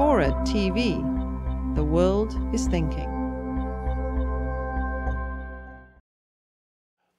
FORA.tv. The world is thinking.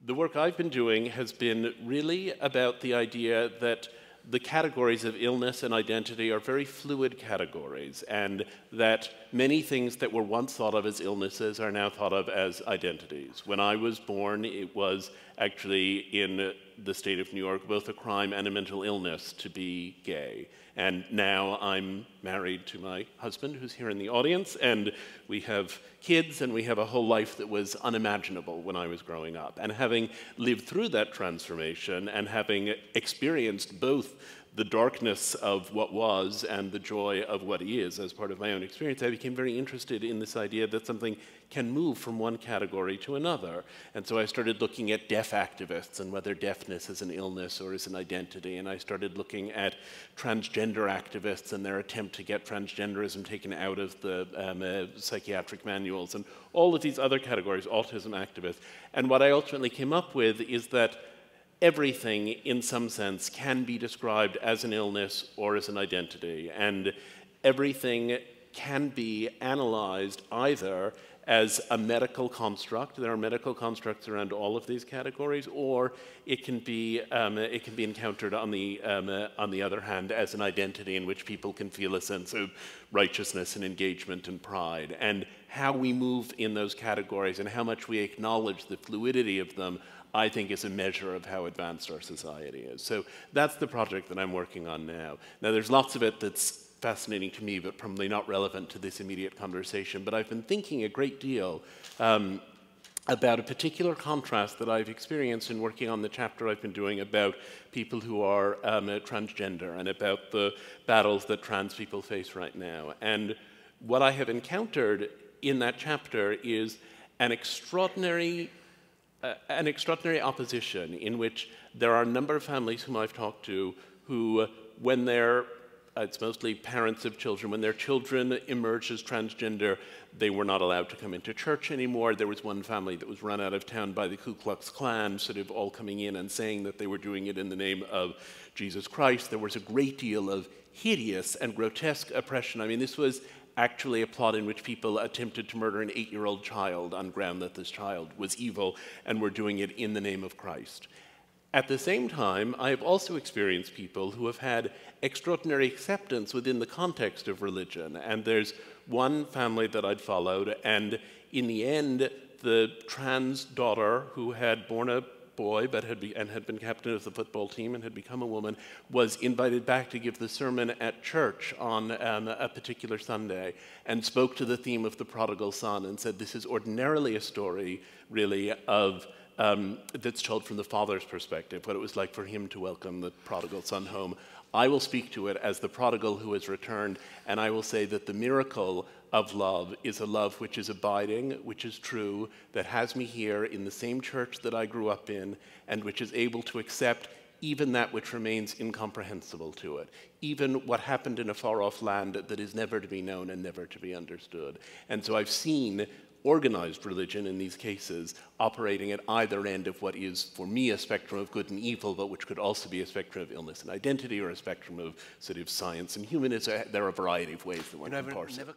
The work I've been doing has been really about the idea that the categories of illness and identity are very fluid categories, and that many things that were once thought of as illnesses are now thought of as identities. When I was born, it was actually in the state of New York both a crime and a mental illness to be gay. And now I'm married to my husband, who's here in the audience, and we have kids, and we have a whole life that was unimaginable when I was growing up. And having lived through that transformation and having experienced both the darkness of what was and the joy of what is as part of my own experience, I became very interested in this idea that something can move from one category to another. And so I started looking at deaf activists and whether deafness is an illness or is an identity. And I started looking at transgender activists and their attempt to get transgenderism taken out of the psychiatric manuals, and all of these other categories, autism activists. And what I ultimately came up with is that everything, in some sense, can be described as an illness or as an identity, and everything can be analyzed either as a medical construct. There are medical constructs around all of these categories, or it can be encountered on the other hand as an identity in which people can feel a sense of righteousness and engagement and pride. And how we move in those categories and how much we acknowledge the fluidity of them, I think, is a measure of how advanced our society is. So that's the project that I'm working on now. Now, there's lots of it that's fascinating to me, but probably not relevant to this immediate conversation. But I've been thinking a great deal about a particular contrast that I've experienced in working on the chapter I've been doing about people who are transgender and about the battles that trans people face right now. And what I have encountered in that chapter is an extraordinary opposition in which there are a number of families whom I've talked to who, when they're, it's mostly parents of children, when their children emerged as transgender, they were not allowed to come into church anymore. There was one family that was run out of town by the Ku Klux Klan, sort of all coming in and saying that they were doing it in the name of Jesus Christ. There was a great deal of hideous and grotesque oppression. I mean, this was actually a plot in which people attempted to murder an 8-year-old child on ground that this child was evil, and were doing it in the name of Christ. At the same time, I have also experienced people who have had extraordinary acceptance within the context of religion. And there's one family that I'd followed, and in the end, the trans daughter who had born a boy but had been captain of the football team and had become a woman was invited back to give the sermon at church on a particular Sunday, and spoke to the theme of the prodigal son and said, this is ordinarily a story, really, of that's told from the father's perspective, what it was like for him to welcome the prodigal son home. I will speak to it as the prodigal who has returned, and I will say that the miracle of love is a love which is abiding, which is true, that has me here in the same church that I grew up in, and which is able to accept even that which remains incomprehensible to it, even what happened in a far-off land that is never to be known and never to be understood. And so I've seen organized religion in these cases operating at either end of what is, for me, a spectrum of good and evil, but which could also be a spectrum of illness and identity, or a spectrum of sort of science and humanism. There are a variety of ways that one can parse it.